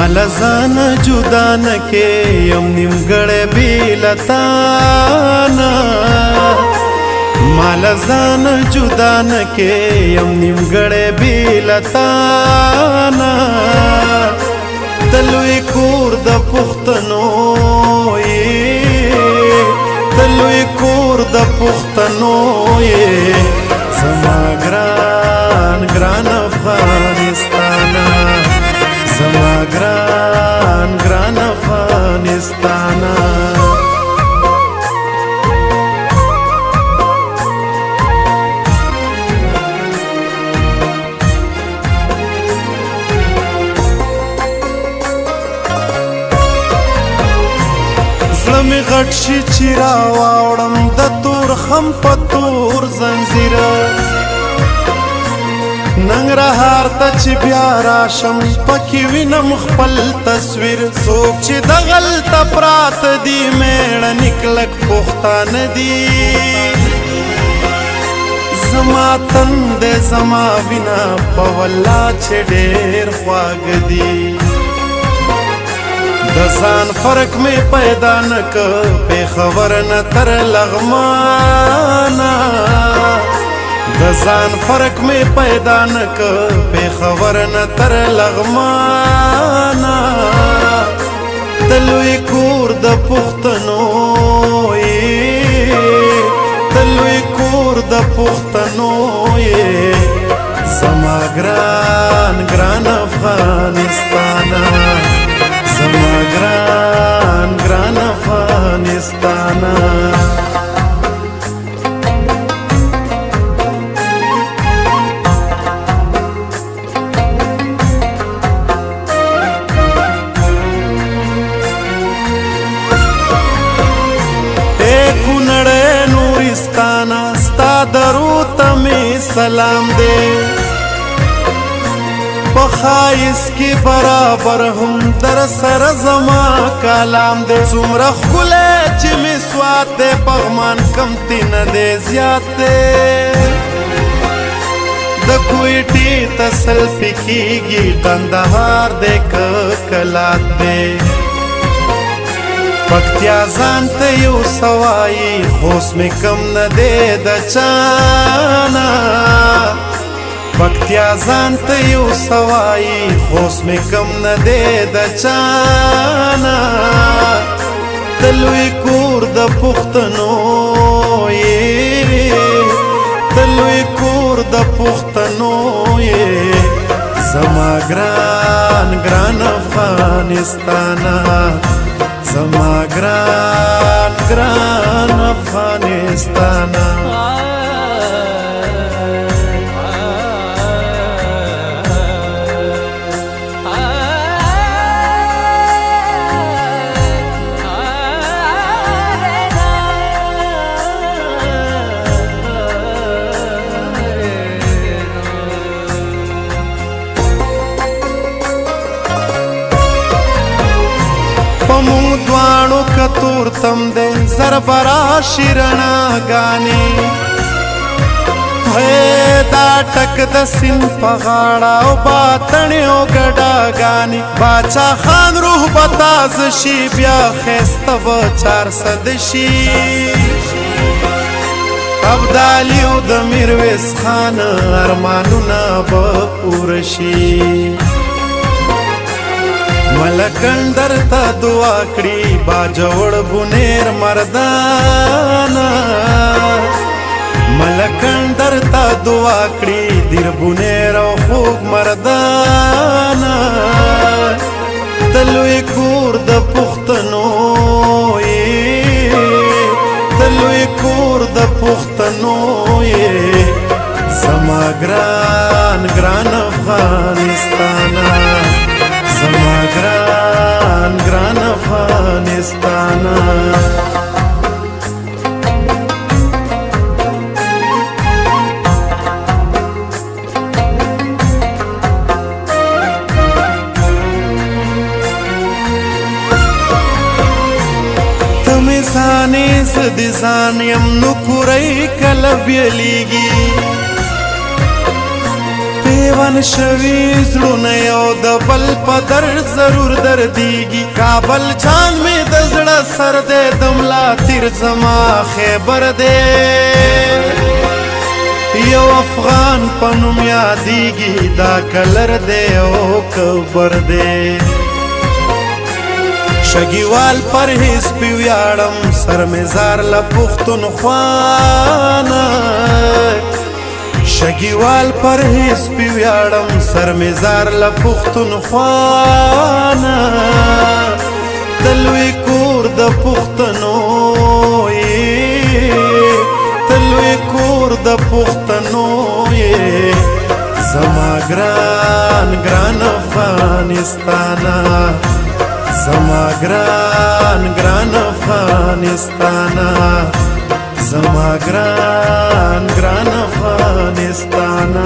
مال ځان جدا نکې یم نیمګړی بې له تانه مال ځان جدا نکې یم نیمګړی بې له تانه ته لوی کور د پښتنو یې ته لوی کور د پښتنو یې زما ګران ګران افغانستانه زما ګران ګران افغانستانه زړه مې غټ شي چې راواوړم د تور خم په تور زنځیره ننګرهار ته چې بیا راشم پکې وینم خپل تصویر څوک چې دغلته پراته دي میړني کلک پښتانه دي زما تن دی زما وینه په والله چې ډېر خواږه دي د ځان فرق مې پیدا نه که پېښور نه تر لغمانه د ځان فرق مې پیدا نه که پېښور نه تر لغمانه ته لوی کور د پښتنو یې ته لوی کور د پښتنو یې زما ګران ګران افغانستانه زما ګران ګران افغانستانه ستا درود ته مې سلام دی په ښایست کې برابر هم در سره زما کلام دی څومره ښکلی چې مې سوات دی پغمان کمتی نه دی زیات دی د کویټې ته سلفي کېږي قندهار دی که کلات دی پکتیا ځان ته یو سوایي خوست مې کم نه دی د چانه پکتیا ځان ته یو سوایي خوست مې کم نه دی د چانه ته لوی کور د پښتنو یې ته لوی کور د پښتنو یې زما ګران ګران افغانستانه زما ګران ګران افغانستانه مونږ دواړو کتور تم دی زربرا شیرناګانې دا ټک د سیند په غاړه او باتڼې او ګډاګانې باچا خان روح به تازه شي بیا ښایسته به 400 شي ابدالي او د میرویس خان ارمانونه به پوره شي ملکندر ته دعا کړي باجوړ بونیر مردانه ملکندر ته دعا کړي دیر بونیر او خوږ مردانه ته لوی کور د پښتنو یې ته لوی کور د پښتنو یې زما ګران ګران افغانستانه زما ګران ګران افغانستانه ته مې ځانې زه د ځان یم نو کوری کله بیلیږي قربان شوي زړونه یو د بل په درد ضرور دردیږي کابل جان مې د زړه سر دی د ملا تیر زما خیبر دی یو افغان په نوم یادیږي دا کلر دی او کبر دی شګیوال پرهیز پې ویاړم سر مې زار له پښتونخوا نه شګیوال پرهیز پې ویاړم سر مې زار له پښتونخوا نه د لوی کور د پښتنو د لوی کور د پښتنو زما ګران ګران افغانستانه زما ګران ګران افغانستانه زما ګران ګران افغانستانه